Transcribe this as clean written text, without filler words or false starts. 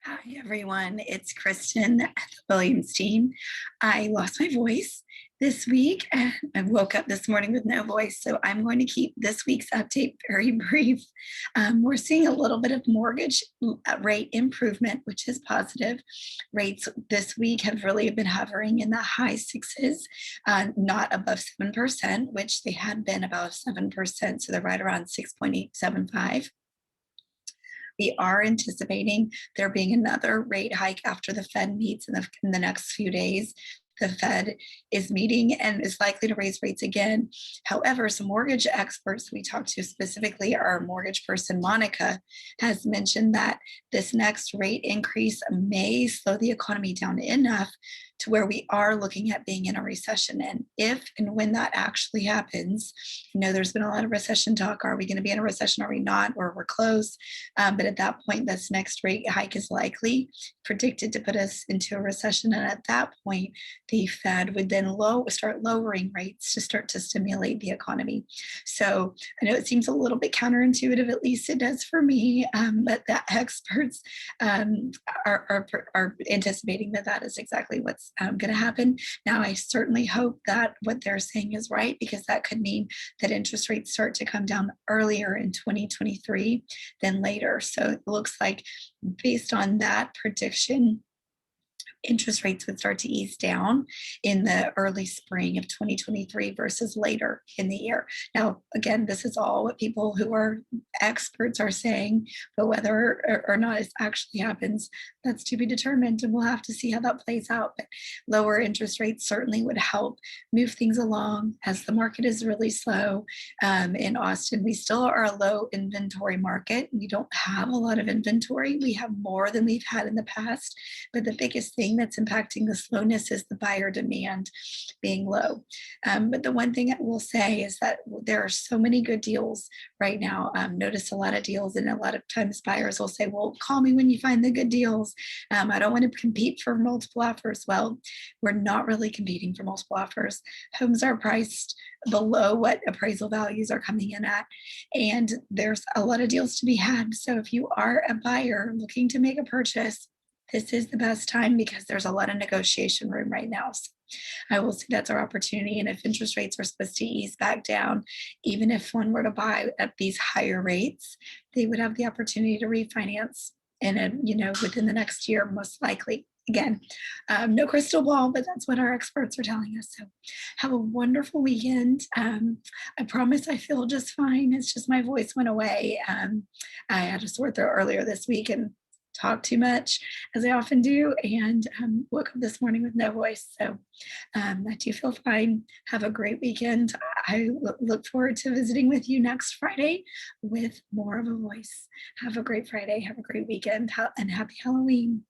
Hi, everyone. It's Kristen at the Williams team. I lost my voice this week and I woke up this morning with no voice. So I'm going to keep this week's update very brief. We're seeing a little bit of mortgage rate improvement, which is positive. Rates this week have really been hovering in the high sixes, not above 7%, which they had been above 7%. So they're right around 6.875. We are anticipating there being another rate hike after the Fed meets in the next few days. The Fed is meeting and is likely to raise rates again. However, some mortgage experts we talked to, specifically our mortgage person, Monica, has mentioned that this next rate increase may slow the economy down enough to where we are looking at being in a recession. And if and when that actually happens, there's been a lot of recession talk. Are we going to be in a recession? Are we not? Or we're close. But at that point, this next rate hike is likely predicted to put us into a recession. And at that point, the Fed would then start lowering rates to start to stimulate the economy. So I know it seems a little bit counterintuitive, at least it does for me, but the experts are anticipating that that is exactly what's going to happen. Now, I certainly hope that what they're saying is right, because that could mean that interest rates start to come down earlier in 2023 than later. So it looks like, based on that prediction, interest rates would start to ease down in the early spring of 2023 versus later in the year. Now, again, this is all what people who are experts are saying, but whether or not it actually happens, that's to be determined, and we'll have to see how that plays out. But lower interest rates certainly would help move things along as the market is really slow. In Austin, we still are a low inventory market. We don't have a lot of inventory. We have more than we've had in the past, but the biggest thing that's impacting the slowness is the buyer demand being low. But the one thing I will say is that there are so many good deals right now. Notice a lot of deals, and a lot of times buyers will say, well, call me when you find the good deals. I don't want to compete for multiple offers. Well, we're not really competing for multiple offers. Homes are priced below what appraisal values are coming in at, and there's a lot of deals to be had. So if you are a buyer looking to make a purchase, this is the best time, because there's a lot of negotiation room right now. So I will say that's our opportunity. And if interest rates are supposed to ease back down, even if one were to buy at these higher rates, they would have the opportunity to refinance within the next year, most likely. Again, no crystal ball, but that's what our experts are telling us. So have a wonderful weekend. I promise I feel just fine. It's just my voice went away. I had a sore throat earlier this week and talk too much, as I often do, and woke up this morning with no voice. So I do feel fine. Have a great weekend. I look forward to visiting with you next Friday with more of a voice. Have a great Friday. Have a great weekend, and happy Halloween.